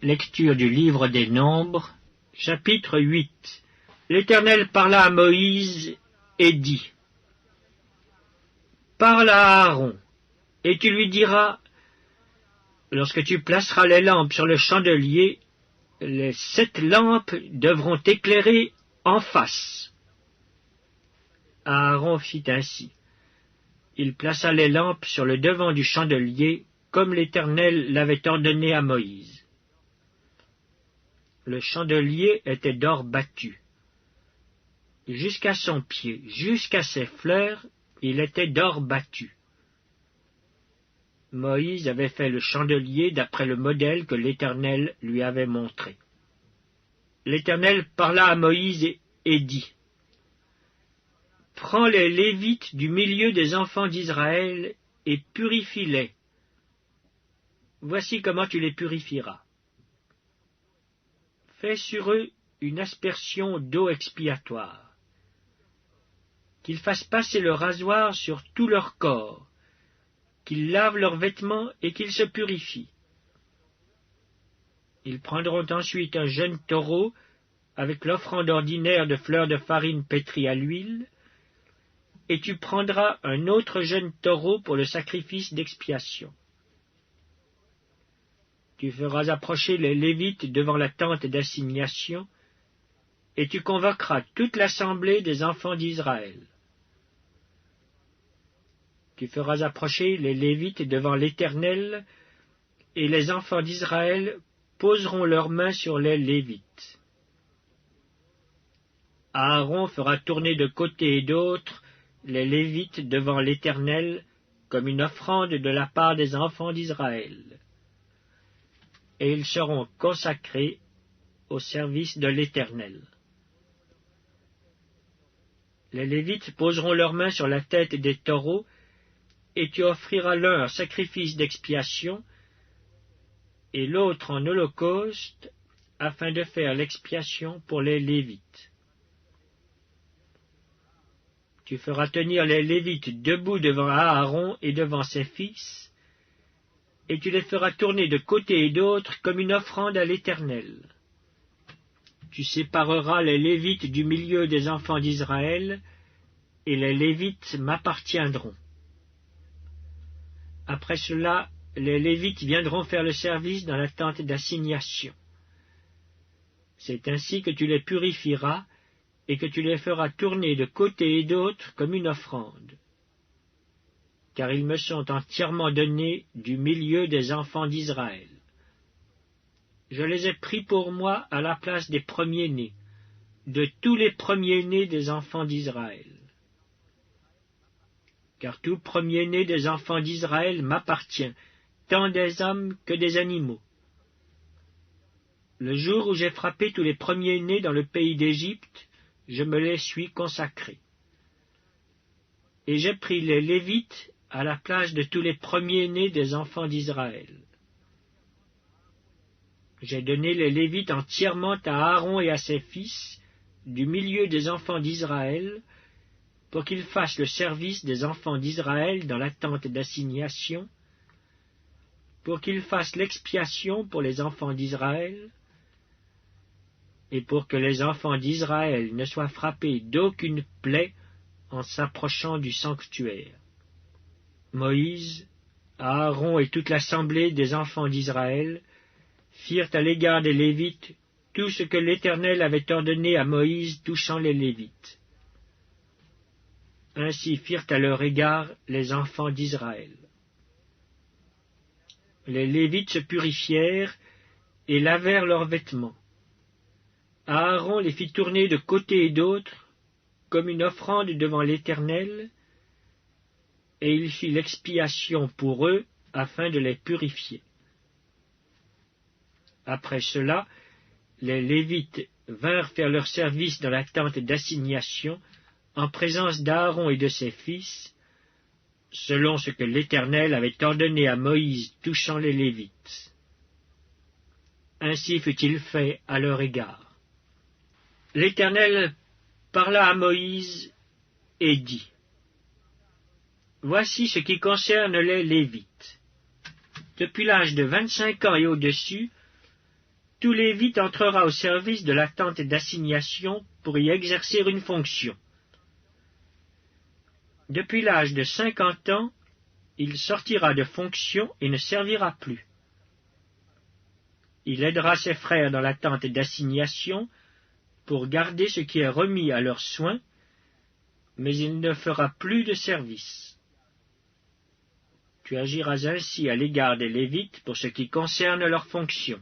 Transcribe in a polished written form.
Lecture du livre des Nombres, chapitre 8. L'Éternel parla à Moïse et dit: Parle à Aaron, et tu lui diras: lorsque tu placeras les lampes sur le chandelier, les 7 lampes devront éclairer en face. Aaron fit ainsi. Il plaça les lampes sur le devant du chandelier, comme l'Éternel l'avait ordonné à Moïse. Le chandelier était d'or battu. Jusqu'à son pied, jusqu'à ses fleurs, il était d'or battu. Moïse avait fait le chandelier d'après le modèle que l'Éternel lui avait montré. L'Éternel parla à Moïse et dit: Prends les Lévites du milieu des enfants d'Israël et purifie-les. Voici comment tu les purifieras. Fais sur eux une aspersion d'eau expiatoire. Qu'ils fassent passer le rasoir sur tout leur corps, qu'ils lavent leurs vêtements et qu'ils se purifient. Ils prendront ensuite un jeune taureau avec l'offrande ordinaire de fleurs de farine pétrie à l'huile, et tu prendras un autre jeune taureau pour le sacrifice d'expiation. Tu feras approcher les Lévites devant la tente d'assignation, et tu convoqueras toute l'assemblée des enfants d'Israël. Tu feras approcher les Lévites devant l'Éternel, et les enfants d'Israël poseront leurs mains sur les Lévites. Aaron fera tourner de côté et d'autre les Lévites devant l'Éternel comme une offrande de la part des enfants d'Israël. Et ils seront consacrés au service de l'Éternel. Les Lévites poseront leurs mains sur la tête des taureaux, et tu offriras l'un en sacrifice d'expiation, et l'autre en holocauste, afin de faire l'expiation pour les Lévites. Tu feras tenir les Lévites debout devant Aaron et devant ses fils, et tu les feras tourner de côté et d'autre comme une offrande à l'Éternel. Tu sépareras les Lévites du milieu des enfants d'Israël, et les Lévites m'appartiendront. Après cela, les Lévites viendront faire le service dans la tente d'assignation. C'est ainsi que tu les purifieras, et que tu les feras tourner de côté et d'autre comme une offrande. Car ils me sont entièrement donnés du milieu des enfants d'Israël. Je les ai pris pour moi à la place des premiers-nés, de tous les premiers-nés des enfants d'Israël. Car tout premier-né des enfants d'Israël m'appartient, tant des hommes que des animaux. Le jour où j'ai frappé tous les premiers-nés dans le pays d'Égypte, je me les suis consacrés. Et j'ai pris les Lévites à la place de tous les premiers-nés des enfants d'Israël. J'ai donné les Lévites entièrement à Aaron et à ses fils, du milieu des enfants d'Israël, pour qu'ils fassent le service des enfants d'Israël dans la tente d'assignation, pour qu'ils fassent l'expiation pour les enfants d'Israël, et pour que les enfants d'Israël ne soient frappés d'aucune plaie en s'approchant du sanctuaire. Moïse, Aaron et toute l'assemblée des enfants d'Israël firent à l'égard des Lévites tout ce que l'Éternel avait ordonné à Moïse touchant les Lévites. Ainsi firent à leur égard les enfants d'Israël. Les Lévites se purifièrent et lavèrent leurs vêtements. Aaron les fit tourner de côté et d'autre, comme une offrande devant l'Éternel, et il fit l'expiation pour eux, afin de les purifier. Après cela, les Lévites vinrent faire leur service dans la tente d'assignation, en présence d'Aaron et de ses fils, selon ce que l'Éternel avait ordonné à Moïse touchant les Lévites. Ainsi fut-il fait à leur égard. L'Éternel parla à Moïse et dit: Voici ce qui concerne les Lévites. Depuis l'âge de 25 ans et au-dessus, tout Lévite entrera au service de la tente d'assignation pour y exercer une fonction. Depuis l'âge de 50 ans, il sortira de fonction et ne servira plus. Il aidera ses frères dans la tente d'assignation pour garder ce qui est remis à leurs soins, mais il ne fera plus de service. Tu agiras ainsi à l'égard des Lévites pour ce qui concerne leurs fonctions.